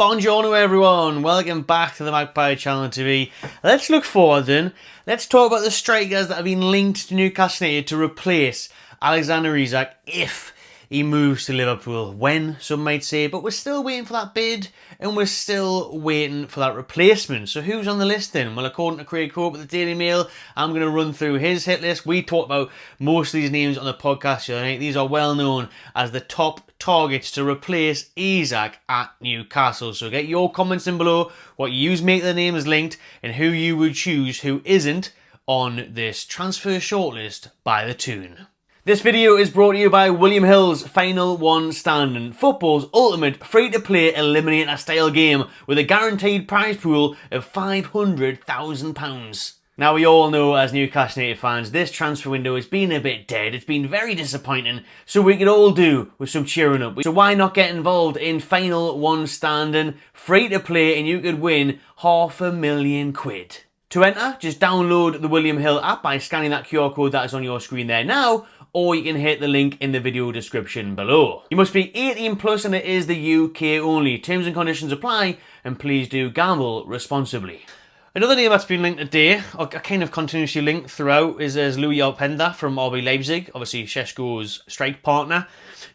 Buongiorno everyone, welcome back to the Magpie Channel TV. Let's look forward then. Let's talk about the strikers that have been linked to Newcastle United to replace Alexander Isak if he moves to Liverpool. When, some might say, but we're still waiting for that bid and we're still waiting for that replacement. So who's on the list then? Well, according to Craig Cope at the Daily Mail, I'm going to run through his hit list. We talked about most of these names on the podcast the other night. These are well known as the top targets to replace Isak at Newcastle. So get your comments in below, what you make the names linked, and who you would choose who isn't on this transfer shortlist by the Toon. This video is brought to you by William Hill's Final One Standing, football's ultimate free-to-play eliminator style game with a guaranteed prize pool of £500,000. Now we all know as Newcastle United fans, this transfer window has been a bit dead, it's been very disappointing, so we could all do with some cheering up. So why not get involved in Final One Standing, free-to-play, and you could win £500,000. To enter, just download the William Hill app by scanning that QR code that is on your screen there now, or you can hit the link in the video description below. You must be 18 plus and it is the UK only. Terms and conditions apply, and please do gamble responsibly. Another name that's been linked today, or kind of continuously linked throughout, is Louis Openda from RB Leipzig, obviously Šeško's strike partner.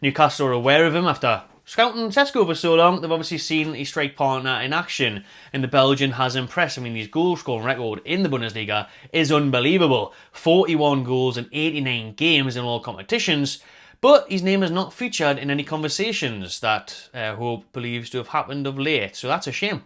Newcastle are aware of him after scouting Šeško for so long. They've obviously seen his strike partner in action, and the Belgian has impressed. I mean, his goal scoring record in the Bundesliga is unbelievable. 41 goals in 89 games in all competitions, but his name is not featured in any conversations that Hope believes to have happened of late, so that's a shame.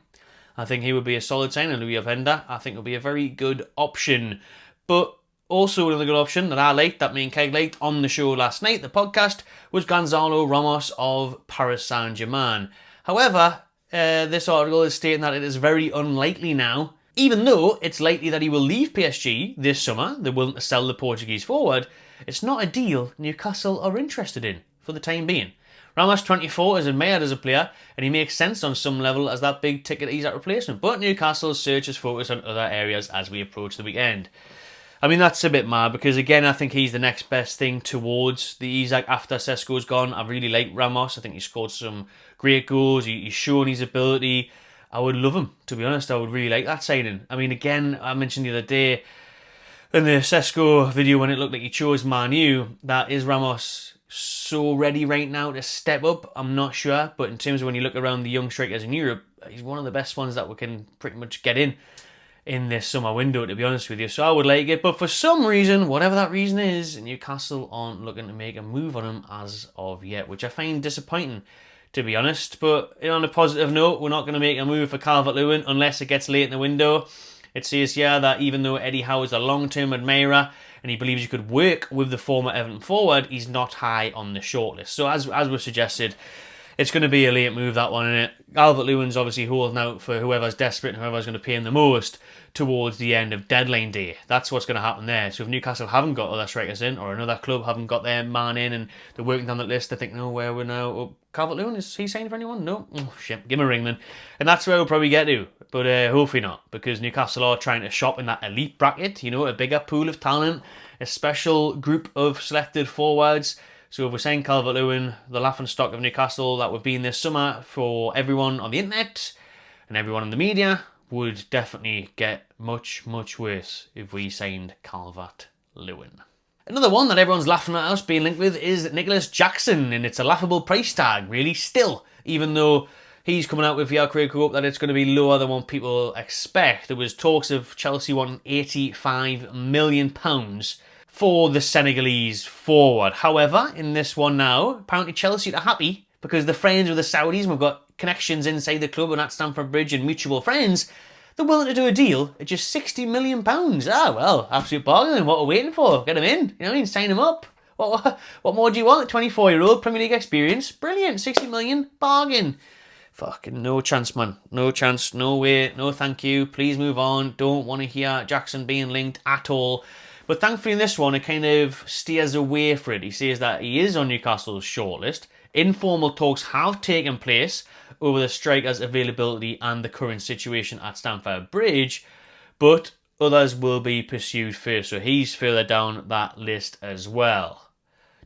I think he would be a solid signing, Louis Openda. I think it would be a very good option, but also another good option that I liked, that me and Keg liked on the show last night, the podcast, was Gonzalo Ramos of Paris Saint-Germain. However, this article is stating that it is very unlikely now, even though it's likely that he will leave PSG this summer. They're willing to sell the Portuguese forward. It's not a deal Newcastle are interested in for the time being. Ramos, 24, is admired as a player, and he makes sense on some level as that big ticket Isak replacement, but Newcastle's search is focused on other areas as we approach the weekend. I mean, that's a bit mad because, again, I think he's the next best thing towards the Isak after Šeško's gone. I really like Ramos. I think he scored some great goals. He's shown his ability. I would love him, to be honest. I would really like that signing. I mean, again, I mentioned the other day in the Šeško video when it looked like he chose Man U, that is Ramos so ready right now to step up? I'm not sure. But in terms of when you look around the young strikers in Europe, he's one of the best ones that we can pretty much get in this summer window, to be honest with you. So I would like it, but for some reason, whatever that reason is, Newcastle aren't looking to make a move on him as of yet, which I find disappointing, to be honest. But on a positive note, we're not going to make a move for Calvert-Lewin unless it gets late in the window. It says here that even though Eddie Howe is a long-term admirer and he believes he could work with the former Everton forward, he's not high on the shortlist. So as was suggested, it's going to be a late move, that one, isn't it? Calvert-Lewin's obviously holding out for whoever's desperate and whoever's going to pay him the most towards the end of deadline day. That's what's going to happen there. So if Newcastle haven't got other strikers in, or another club haven't got their man in, and they're working down the list, they think, no, where we're now? Oh, Calvert-Lewin, is he signed for anyone? No? Oh, shit, give him a ring then. And that's where we'll probably get to. But hopefully not, because Newcastle are trying to shop in that elite bracket, a bigger pool of talent, a special group of selected forwards. So if we're saying Calvert-Lewin, the laughingstock of Newcastle that would be in this summer for everyone on the internet and everyone in the media, would definitely get much, much worse if we signed Calvert-Lewin. Another one that everyone's laughing at us being linked with is Nicolas Jackson, and it's a laughable price tag, really, still, even though he's coming out with the Craig Cope that it's going to be lower than what people expect. There was talks of Chelsea wanting £85 million for the Senegalese forward. However, in this one now, apparently Chelsea are happy because they're friends with the Saudis and we've got connections inside the club and at Stamford Bridge and mutual friends. They're willing to do a deal at just £60 million. Ah, well, absolute bargain. What are we waiting for? Get him in. You know what I mean? Sign him up. What more do you want? A 24-year-old Premier League experience. Brilliant. 60 million. Bargain. Fucking no chance, man. No chance. No way. No thank you. Please move on. Don't want to hear Jackson being linked at all. But thankfully in this one, it kind of steers away for it. He says that he is on Newcastle's shortlist. Informal talks have taken place over the striker's availability and the current situation at Stamford Bridge, but others will be pursued first. So he's further down that list as well.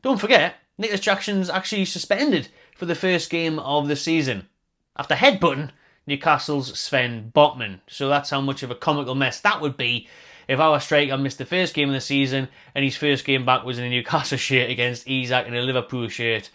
Don't forget, Nicolas Jackson's actually suspended for the first game of the season after headbutting Newcastle's Sven Botman. So that's how much of a comical mess that would be if our striker missed the first game of the season and his first game back was in a Newcastle shirt against Isak in a Liverpool shirt.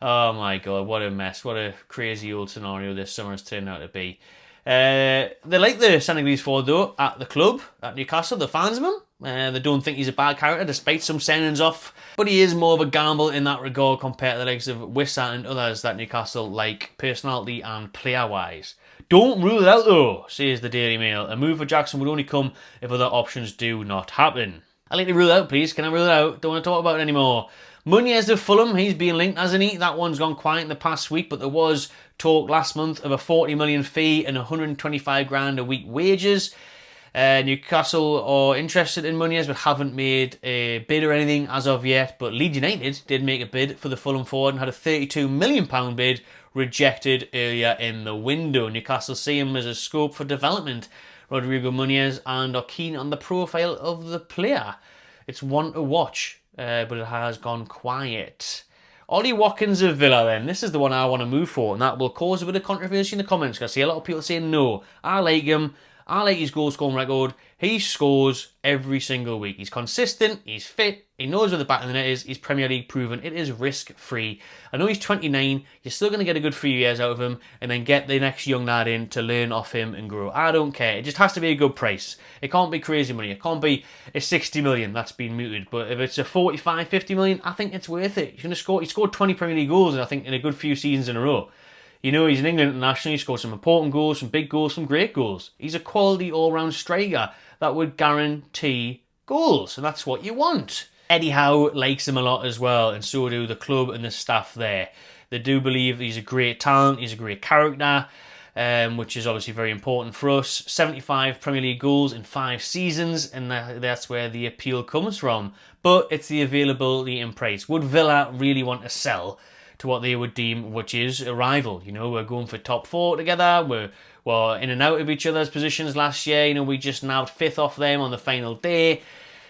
Oh my God, what a mess. What a crazy old scenario this summer has turned out to be. They like the Senegalese forward though at the club, at Newcastle, the fans of him. They don't think he's a bad character despite some signings off. But he is more of a gamble in that regard compared to the likes of Wissa and others that Newcastle like personality and player-wise. Don't rule it out though, says the Daily Mail. A move for Jackson would only come if other options do not happen. I'd like to rule it out, please. Can I rule it out? Don't want to talk about it anymore. Muniz of Fulham, he's been linked, hasn't he? That one's gone quiet in the past week, but there was talk last month of a 40 million fee and 125 grand a week wages. Newcastle are interested in Muniz but haven't made a bid or anything as of yet. But Leeds United did make a bid for the Fulham forward and had a £32 million bid rejected earlier in the window. Newcastle see him as a scope for development, Rodrigo Muniz, and are keen on the profile of the player. It's one to watch, but it has gone quiet. Ollie Watkins of Villa then. This is the one I want to move for, and that will cause a bit of controversy in the comments because I see a lot of people saying no. I like him. I like his goal scoring record. He scores every single week. He's consistent, he's fit, he knows where the back of the net is, he's Premier League proven, it is risk-free. I know he's 29, you're still going to get a good few years out of him and then get the next young lad in to learn off him and grow. I don't care, it just has to be a good price. It can't be crazy money, it can't be a 60 million that's been mooted, but if it's a 45, 50 million, I think it's worth it. He scored 20 Premier League goals, I think, in a good few seasons in a row. You know, he's an England international, he scored some important goals, some big goals, some great goals. He's a quality all-round striker that would guarantee goals, and that's what you want. Eddie Howe likes him a lot as well, and so do the club and the staff there. They do believe he's a great talent, he's a great character, which is obviously very important for us. 75 Premier League goals in 5 seasons, and that's where the appeal comes from. But it's the availability and price. Would Villa really want to sell to what they would deem, which is a rival? You know, we're going for top 4 together, we're in and out of each other's positions last year, you know, we just nabbed 5th off them on the final day.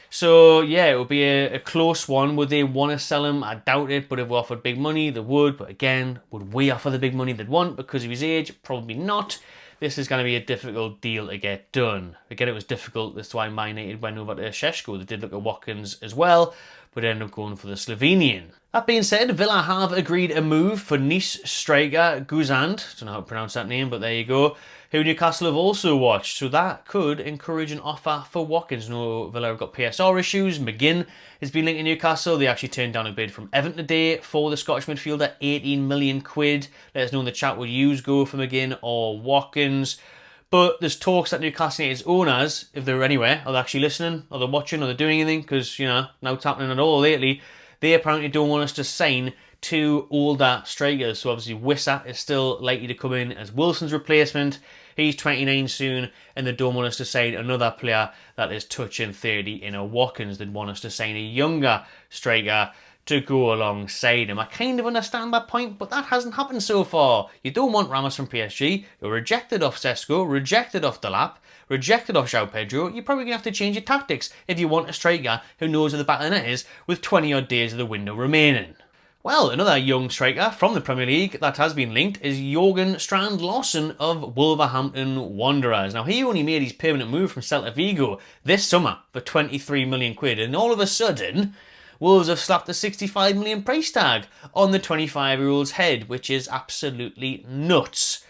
So yeah, it would be a close one. Would they want to sell him? I doubt it, but if we offered big money, they would. But again, would we offer the big money they'd want because of his age? Probably not. This is going to be a difficult deal to get done. Again, it was difficult. That's why Man United went over to Šeško. They did look at Watkins as well, but ended up going for the Slovenian. That being said, Villa have agreed a move for Nice striker Guzand. Don't know how to pronounce that name, but there you go. Who Newcastle have also watched. So that could encourage an offer for Watkins. No, Villa have got PSR issues. McGinn has been linked to Newcastle. They actually turned down a bid from Everton today for the Scottish midfielder, 18 million quid. Let us know in the chat, would you go for McGinn or Watkins? But there's talks that Newcastle United's owners, if they're anywhere, are they actually listening, or they're watching, or they're doing anything, because, you know, now it's happening at all lately. They apparently don't want us to sign 2 older strikers. So obviously Wissa is still likely to come in as Wilson's replacement. He's 29 soon, and they don't want us to sign another player that is touching 30 in a Watkins. They'd want us to sign a younger striker to go alongside him. I kind of understand that point, but that hasn't happened so far. You don't want Ramos from PSG. You're rejected off Šeško, rejected off Delap, rejected off João Pedro. You're probably going to have to change your tactics if you want a striker who knows where the back of the net is with 20 odd days of the window remaining. Well, another young striker from the Premier League that has been linked is Jørgen Strand Larsen of Wolverhampton Wanderers. Now, he only made his permanent move from Celta Vigo this summer for 23 million quid, and all of a sudden, Wolves have slapped a 65 million price tag on the 25-year-old's head, which is absolutely nuts.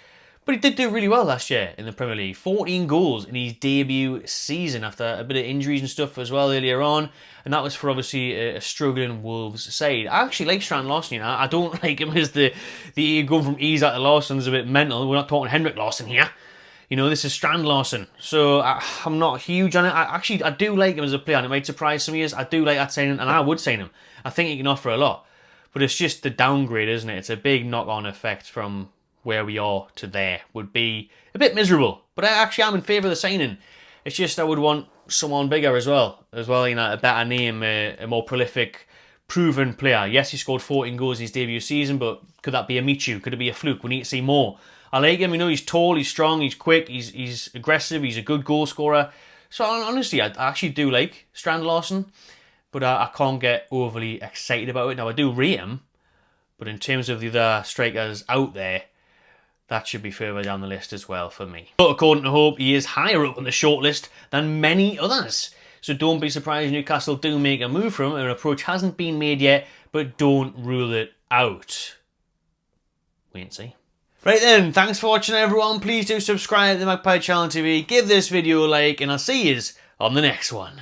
But he did do really well last year in the Premier League. 14 goals in his debut season after a bit of injuries and stuff as well earlier on. And that was for obviously a struggling Wolves side. I actually like Strand Larsen, you know. I don't like him as the going from Isak to Larsen's a bit mental. We're not talking Henrik Larsen here. You know, this is Strand Larsen. So I'm not huge on it. I do like him as a player, and it might surprise some of you. I do like that signing, and I would sign him. I think he can offer a lot. But it's just the downgrade, isn't it? It's a big knock-on effect from where we are to there. Would be a bit miserable. But I actually am in favour of the signing. It's just I would want someone bigger as well. You know, a better name, a more prolific, proven player. Yes, he scored 14 goals in his debut season, but could that be a Michu? Could it be a fluke? We need to see more. I like him, you know, he's tall, he's strong, he's quick, he's aggressive, he's a good goal scorer. So honestly, I actually do like Strand Larsen, but I can't get overly excited about it. Now, I do rate him, but in terms of the other strikers out there, that should be further down the list as well for me. But according to Hope, he is higher up on the shortlist than many others. So don't be surprised Newcastle do make a move for him. An approach hasn't been made yet, but don't rule it out. Wait and see. Right then, thanks for watching everyone. Please do subscribe to the Magpie Channel TV, give this video a like, and I'll see you on the next one.